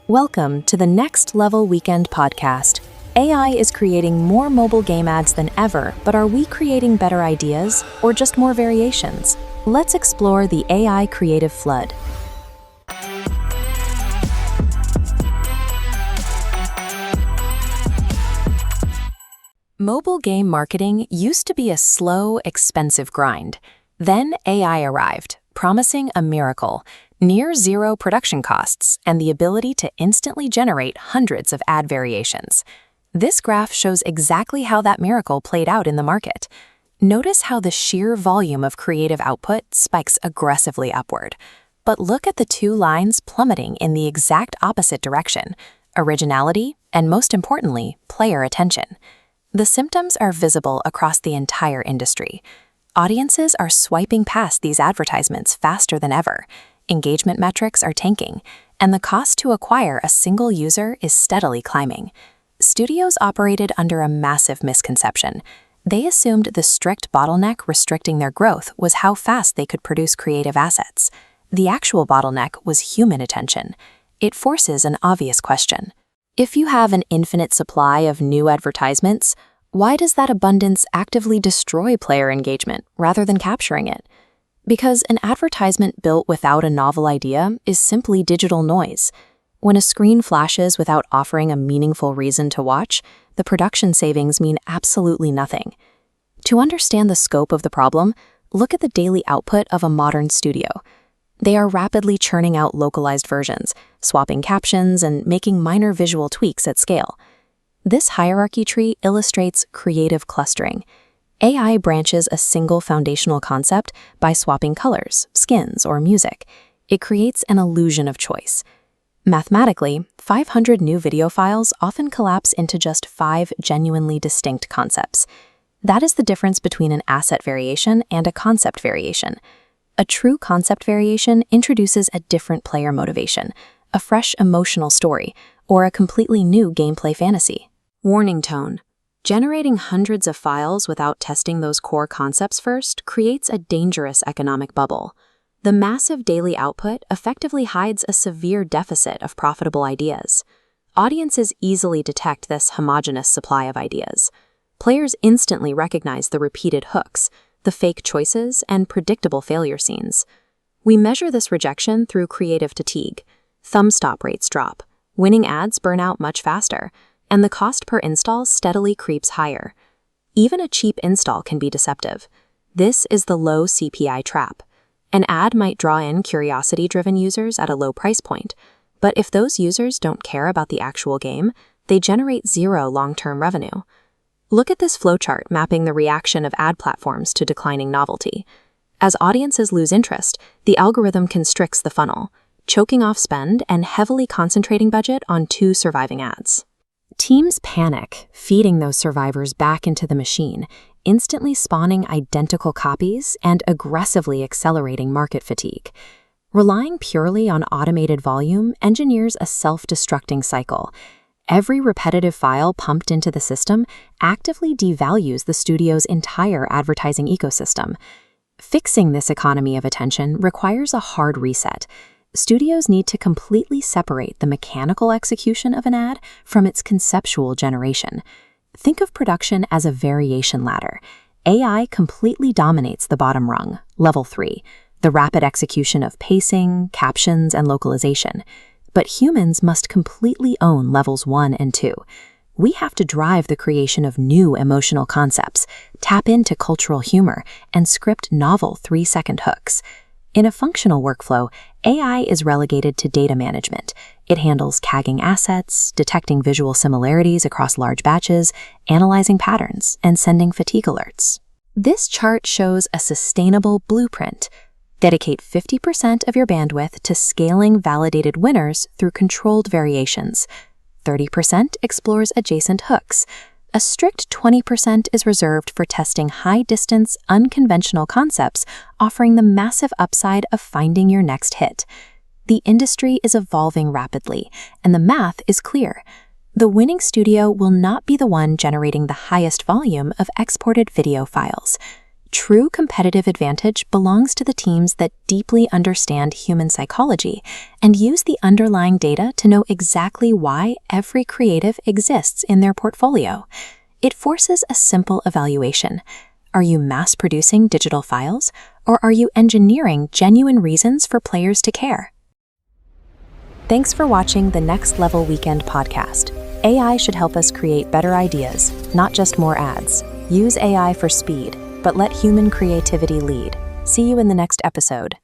Welcome to the Next Level Weekend podcast. AI is creating more mobile game ads than ever, but are we creating better ideas or just more variations? Let's explore the AI creative flood. Mobile game marketing used to be a slow, expensive grind. Then AI arrived, promising a miracle, near zero production costs, and the ability to instantly generate hundreds of ad variations. This graph shows exactly how that miracle played out in the market. Notice how the sheer volume of creative output spikes aggressively upward. But look at the two lines plummeting in the exact opposite direction: originality and, most importantly, player attention. The symptoms are visible across the entire industry. Audiences are swiping past these advertisements faster than ever. Engagement metrics are tanking, and the cost to acquire a single user is steadily climbing. Studios operated under a massive misconception. They assumed the strict bottleneck restricting their growth was how fast they could produce creative assets. The actual bottleneck was human attention. It forces an obvious question. If you have an infinite supply of new advertisements, why does that abundance actively destroy player engagement rather than capturing it? Because an advertisement built without a novel idea is simply digital noise. When a screen flashes without offering a meaningful reason to watch, the production savings mean absolutely nothing. To understand the scope of the problem, look at the daily output of a modern studio. They are rapidly churning out localized versions, swapping captions, and making minor visual tweaks at scale. This hierarchy tree illustrates creative clustering. AI branches a single foundational concept by swapping colors, skins, or music. It creates an illusion of choice. Mathematically, 500 new video files often collapse into just 5 genuinely distinct concepts. That is the difference between an asset variation and a concept variation. A true concept variation introduces a different player motivation, a fresh emotional story, or a completely new gameplay fantasy. Warning tone. Generating hundreds of files without testing those core concepts first creates a dangerous economic bubble. The massive daily output effectively hides a severe deficit of profitable ideas. Audiences easily detect this homogeneous supply of ideas. Players instantly recognize the repeated hooks, the fake choices, and predictable failure scenes. We measure this rejection through creative fatigue. Thumb stop rates drop, winning ads burn out much faster, and the cost per install steadily creeps higher. Even a cheap install can be deceptive. This is the low CPI trap. An ad might draw in curiosity-driven users at a low price point, but if those users don't care about the actual game, they generate zero long-term revenue. Look at this flowchart mapping the reaction of ad platforms to declining novelty. As audiences lose interest, the algorithm constricts the funnel, choking off spend and heavily concentrating budget on 2 surviving ads. Teams panic, feeding those survivors back into the machine, instantly spawning identical copies and aggressively accelerating market fatigue. Relying purely on automated volume engineers a self-destructing cycle. Every repetitive file pumped into the system actively devalues the studio's entire advertising ecosystem. Fixing this economy of attention requires a hard reset. Studios need to completely separate the mechanical execution of an ad from its conceptual generation. Think of production as a variation ladder. AI completely dominates the bottom rung, level 3, the rapid execution of pacing, captions, and localization. But humans must completely own levels 1 and 2. We have to drive the creation of new emotional concepts, tap into cultural humor, and script novel 3-second hooks. In a functional workflow, AI is relegated to data management. It handles tagging assets, detecting visual similarities across large batches, analyzing patterns, and sending fatigue alerts. This chart shows a sustainable blueprint. Dedicate 50% of your bandwidth to scaling validated winners through controlled variations. 30% explores adjacent hooks. A strict 20% is reserved for testing high-distance, unconventional concepts, offering the massive upside of finding your next hit. The industry is evolving rapidly, and the math is clear. The winning studio will not be the one generating the highest volume of exported video files. True competitive advantage belongs to the teams that deeply understand human psychology and use the underlying data to know exactly why every creative exists in their portfolio. It forces a simple evaluation. Are you mass-producing digital files, or are you engineering genuine reasons for players to care? Thanks for watching the Next Level Weekend podcast. AI should help us create better ideas, not just more ads. Use AI for speed, but let human creativity lead. See you in the next episode.